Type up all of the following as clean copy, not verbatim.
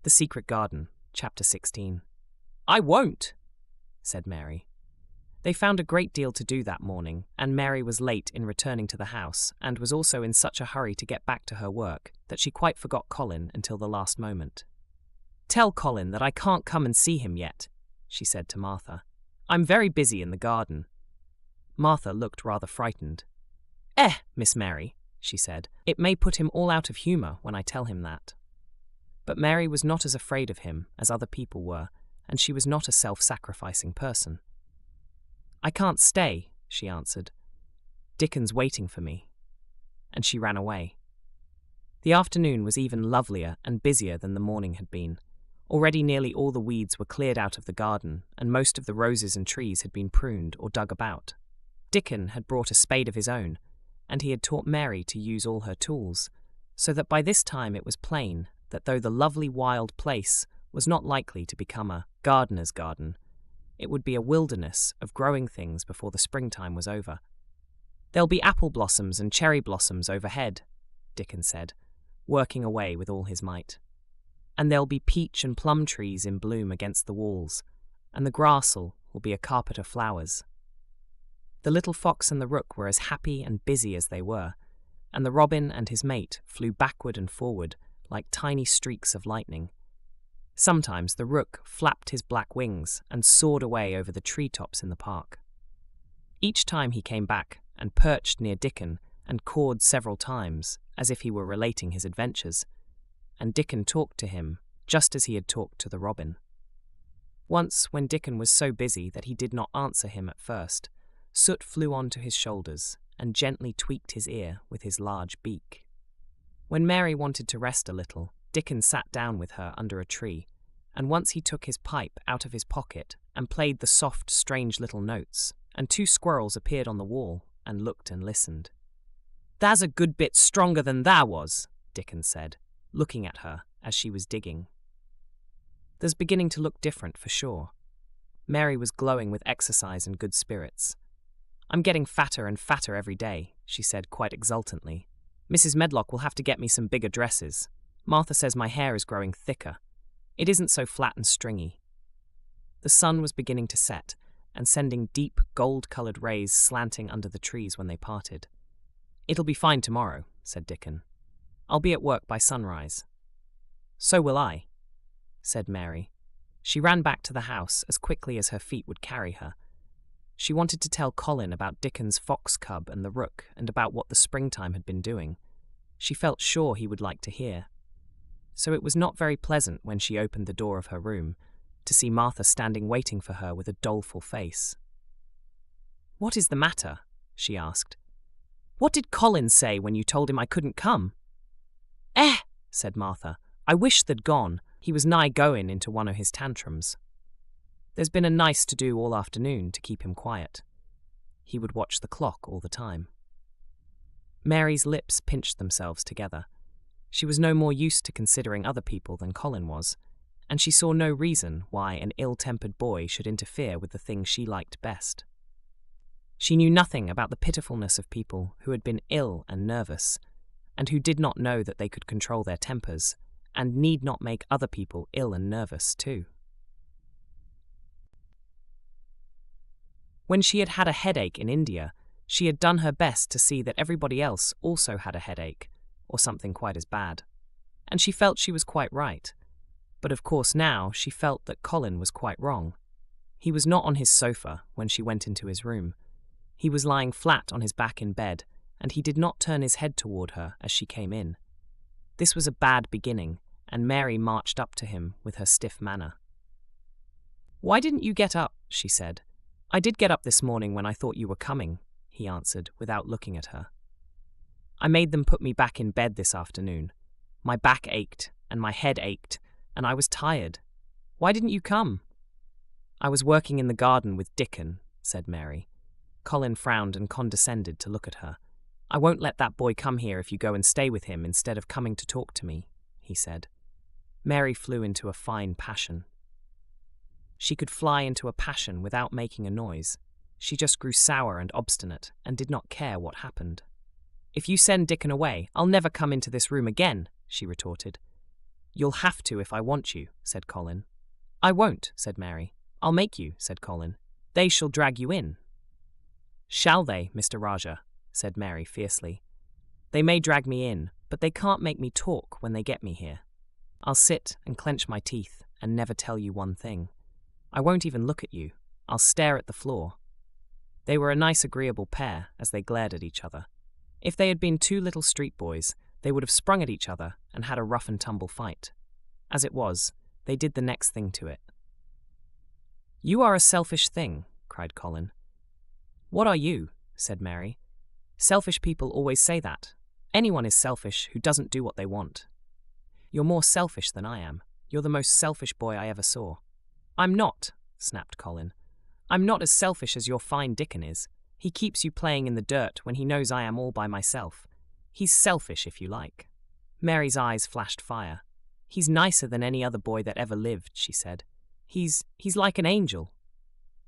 The Secret Garden, Chapter 16. "I won't," said Mary. They found a great deal to do that morning, and Mary was late in returning to the house and was also in such a hurry to get back to her work that she quite forgot Colin until the last moment. "Tell Colin that I can't come and see him yet," she said to Martha. "I'm very busy in the garden." Martha looked rather frightened. Miss Mary," she said, "it may put him all out of humour when I tell him that." But Mary was not as afraid of him as other people were, and she was not a self-sacrificing person. "I can't stay," she answered. "Dickon's waiting for me." And she ran away. The afternoon was even lovelier and busier than the morning had been. Already nearly all the weeds were cleared out of the garden, and most of the roses and trees had been pruned or dug about. Dickon had brought a spade of his own, and he had taught Mary to use all her tools, so that by this time it was plain that though the lovely wild place was not likely to become a gardener's garden, it would be a wilderness of growing things before the springtime was over. "There'll be apple blossoms and cherry blossoms overhead," Dickon said, working away with all his might. "And there'll be peach and plum trees in bloom against the walls, and the grassel will be a carpet of flowers." The little fox and the rook were as happy and busy as they were, and the robin and his mate flew backward and forward like tiny streaks of lightning. Sometimes the rook flapped his black wings and soared away over the treetops in the park. Each time he came back and perched near Dickon and cawed several times, as if he were relating his adventures, and Dickon talked to him just as he had talked to the robin. Once, when Dickon was so busy that he did not answer him at first, Soot flew on to his shoulders and gently tweaked his ear with his large beak. When Mary wanted to rest a little, Dickon sat down with her under a tree, and once he took his pipe out of his pocket and played the soft, strange little notes, and 2 squirrels appeared on the wall and looked and listened. "Tha's a good bit stronger than thou was," Dickon said, looking at her as she was digging. "Tha's beginning to look different for sure." Mary was glowing with exercise and good spirits. "I'm getting fatter and fatter every day," she said quite exultantly. "Mrs. Medlock will have to get me some bigger dresses. Martha says my hair is growing thicker. It isn't so flat and stringy." The sun was beginning to set and sending deep, gold-coloured rays slanting under the trees when they parted. "It'll be fine tomorrow," said Dickon. "I'll be at work by sunrise." "So will I," said Mary. She ran back to the house as quickly as her feet would carry her. She wanted to tell Colin about Dickon's fox cub and the rook and about what the springtime had been doing. She felt sure he would like to hear. So it was not very pleasant when she opened the door of her room to see Martha standing waiting for her with a doleful face. "What is the matter?" she asked. "What did Colin say when you told him I couldn't come?" Said Martha. "I wish they'd gone. He was nigh going into one of his tantrums. There's been a nice to-do all afternoon to keep him quiet. He would watch the clock all the time." Mary's lips pinched themselves together. She was no more used to considering other people than Colin was, and she saw no reason why an ill-tempered boy should interfere with the thing she liked best. She knew nothing about the pitifulness of people who had been ill and nervous, and who did not know that they could control their tempers, and need not make other people ill and nervous too. When she had had a headache in India, she had done her best to see that everybody else also had a headache, or something quite as bad. And she felt she was quite right. But of course now she felt that Colin was quite wrong. He was not on his sofa when she went into his room. He was lying flat on his back in bed, and he did not turn his head toward her as she came in. This was a bad beginning, and Mary marched up to him with her stiff manner. "Why didn't you get up?" she said. "I did get up this morning when I thought you were coming," he answered without looking at her. "I made them put me back in bed this afternoon. My back ached, and my head ached, and I was tired. Why didn't you come?" "I was working in the garden with Dickon," said Mary. Colin frowned and condescended to look at her. "I won't let that boy come here if you go and stay with him instead of coming to talk to me," he said. Mary flew into a fine passion. She could fly into a passion without making a noise. She just grew sour and obstinate and did not care what happened. "If you send Dickon away, I'll never come into this room again," she retorted. You'll have to if I want you, said Colin. I won't, said Mary. I'll make you, said Colin. They shall drag you in. Shall they, Mr. Rajah? Said Mary fiercely. They may drag me in, but they can't make me talk when they get me here. I'll sit and clench my teeth and never tell you one thing. I won't even look at you. I'll stare at the floor. They were a nice agreeable pair as they glared at each other. If they had been two little street boys, they would have sprung at each other and had a rough and tumble fight. As it was, they did the next thing to it. You are a selfish thing, cried Colin. What are you? Said Mary. Selfish people always say that. Anyone is selfish who doesn't do what they want. You're more selfish than I am. You're the most selfish boy I ever saw. I'm not, snapped Colin. I'm not as selfish as your fine Dickon is. He keeps you playing in the dirt when he knows I am all by myself. He's selfish, if you like. Mary's eyes flashed fire. He's nicer than any other boy that ever lived, she said. He's like an angel.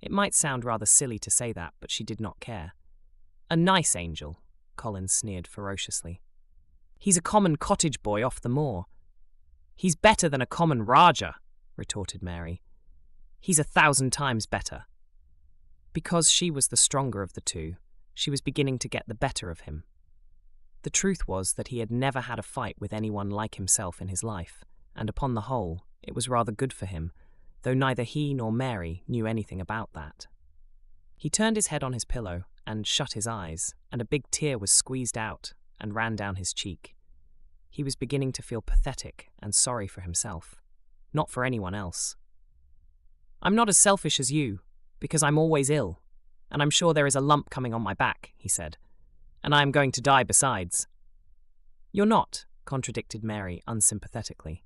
It might sound rather silly to say that, but she did not care. A nice angel, Colin sneered ferociously. He's a common cottage boy off the moor. He's better than a common Rajah, retorted Mary. He's 1,000 times better. Because she was the stronger of the two, she was beginning to get the better of him. The truth was that he had never had a fight with anyone like himself in his life, and upon the whole, it was rather good for him, though neither he nor Mary knew anything about that. He turned his head on his pillow and shut his eyes, and a big tear was squeezed out and ran down his cheek. He was beginning to feel pathetic and sorry for himself, not for anyone else. I'm not as selfish as you, because I'm always ill, and I'm sure there is a lump coming on my back, he said, and I am going to die besides. You're not, contradicted Mary unsympathetically.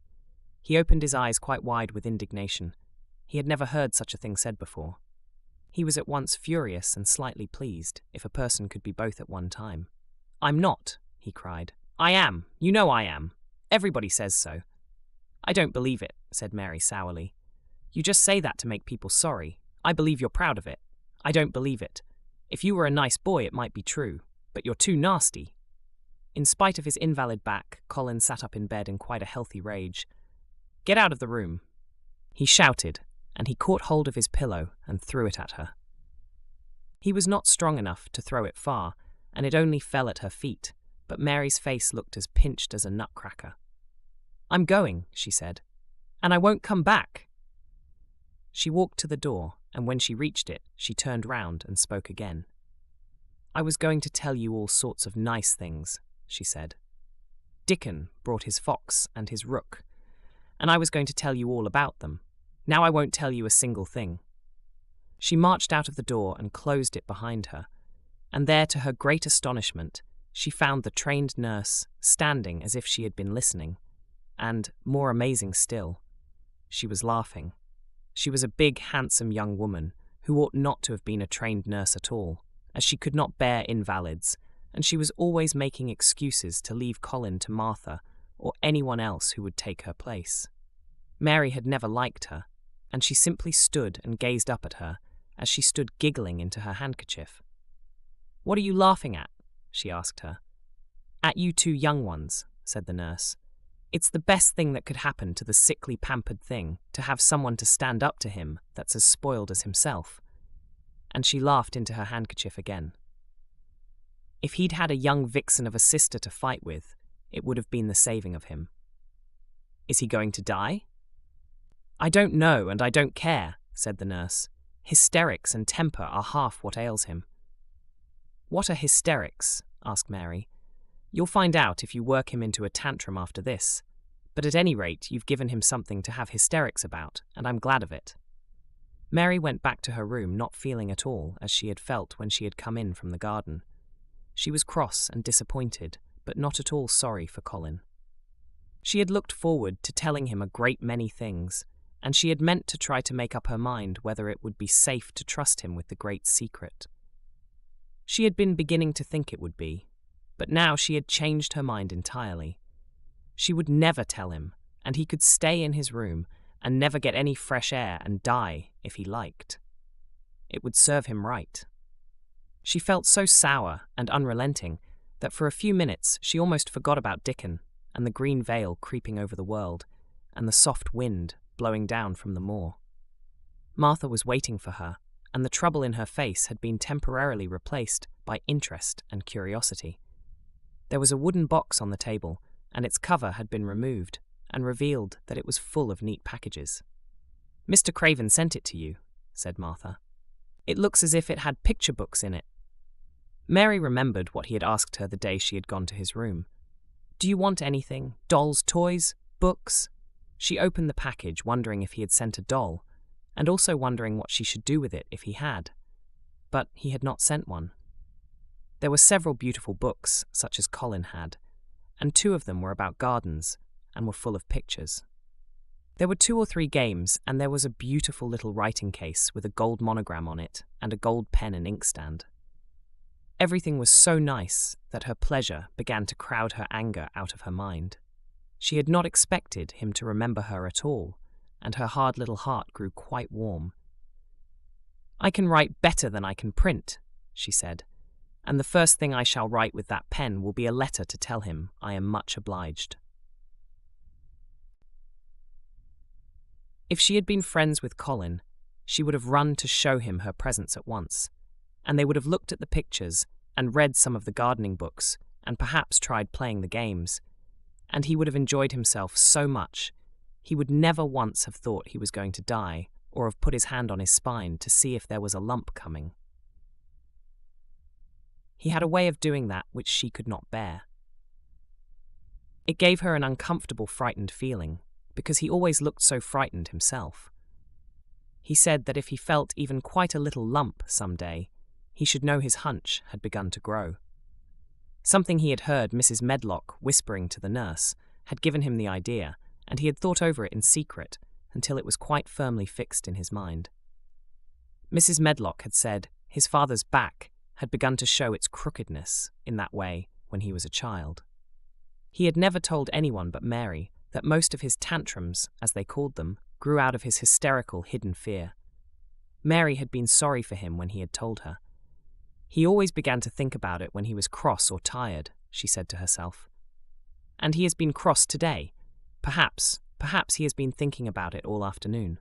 He opened his eyes quite wide with indignation. He had never heard such a thing said before. He was at once furious and slightly pleased, if a person could be both at one time. I'm not, he cried. I am. You know I am. Everybody says so. I don't believe it, said Mary sourly. You just say that to make people sorry. I believe you're proud of it. I don't believe it. If you were a nice boy, it might be true, but you're too nasty. In spite of his invalid back, Colin sat up in bed in quite a healthy rage. Get out of the room, he shouted, and he caught hold of his pillow and threw it at her. He was not strong enough to throw it far, and it only fell at her feet, but Mary's face looked as pinched as a nutcracker. I'm going, she said, and I won't come back. She walked to the door, and when she reached it, she turned round and spoke again. I was going to tell you all sorts of nice things, she said. Dickon brought his fox and his rook, and I was going to tell you all about them. Now I won't tell you a single thing. She marched out of the door and closed it behind her, and there, to her great astonishment, she found the trained nurse standing as if she had been listening, and, more amazing still, she was laughing. She was a big, handsome young woman who ought not to have been a trained nurse at all, as she could not bear invalids, and she was always making excuses to leave Colin to Martha or anyone else who would take her place. Mary had never liked her, and she simply stood and gazed up at her as she stood giggling into her handkerchief. What are you laughing at? She asked her. At you two young ones, said the nurse. It's the best thing that could happen to the sickly, pampered thing, to have someone to stand up to him that's as spoiled as himself. And she laughed into her handkerchief again. If he'd had a young vixen of a sister to fight with, it would have been the saving of him. Is he going to die? I don't know, and I don't care, said the nurse. Hysterics and temper are half what ails him. What are hysterics? Asked Mary. You'll find out if you work him into a tantrum after this. But at any rate, you've given him something to have hysterics about, and I'm glad of it. Mary went back to her room not feeling at all as she had felt when she had come in from the garden. She was cross and disappointed, but not at all sorry for Colin. She had looked forward to telling him a great many things, and she had meant to try to make up her mind whether it would be safe to trust him with the great secret. She had been beginning to think it would be, but now she had changed her mind entirely. She would never tell him, and he could stay in his room and never get any fresh air and die if he liked. It would serve him right. She felt so sour and unrelenting that for a few minutes she almost forgot about Dickon and the green veil creeping over the world, and the soft wind blowing down from the moor. Martha was waiting for her, and the trouble in her face had been temporarily replaced by interest and curiosity. There was a wooden box on the table, and its cover had been removed and revealed that it was full of neat packages. "Mr. Craven sent it to you," said Martha. "It looks as if it had picture books in it." Mary remembered what he had asked her the day she had gone to his room. "Do you want anything? Dolls, toys, books?" She opened the package, wondering if he had sent a doll, and also wondering what she should do with it if he had. But he had not sent one. There were several beautiful books, such as Colin had, and 2 of them were about gardens and were full of pictures. There were 2 or 3 games, and there was a beautiful little writing case with a gold monogram on it and a gold pen and inkstand. Everything was so nice that her pleasure began to crowd her anger out of her mind. She had not expected him to remember her at all, and her hard little heart grew quite warm. "I can write better than I can print," she said, "and the first thing I shall write with that pen will be a letter to tell him I am much obliged." If she had been friends with Colin, she would have run to show him her presents at once, and they would have looked at the pictures and read some of the gardening books and perhaps tried playing the games, and he would have enjoyed himself so much he would never once have thought he was going to die or have put his hand on his spine to see if there was a lump coming. He had a way of doing that which she could not bear. It gave her an uncomfortable, frightened feeling, because he always looked so frightened himself. He said that if he felt even quite a little lump some day, he should know his hunch had begun to grow. Something he had heard Mrs. Medlock whispering to the nurse had given him the idea, and he had thought over it in secret until it was quite firmly fixed in his mind. Mrs. Medlock had said his father's back had begun to show its crookedness in that way when he was a child. He had never told anyone but Mary that most of his tantrums, as they called them, grew out of his hysterical hidden fear. Mary had been sorry for him when he had told her. He always began to think about it when he was cross or tired, she said to herself. And he has been cross today. Perhaps he has been thinking about it all afternoon.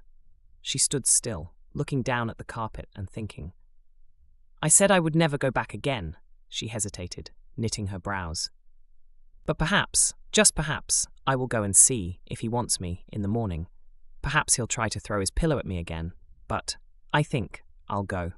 She stood still, looking down at the carpet and thinking. "I said I would never go back again," she hesitated, knitting her brows. "But perhaps, just perhaps, I will go and see, if he wants me, in the morning. Perhaps he'll try to throw his pillow at me again, but I think I'll go."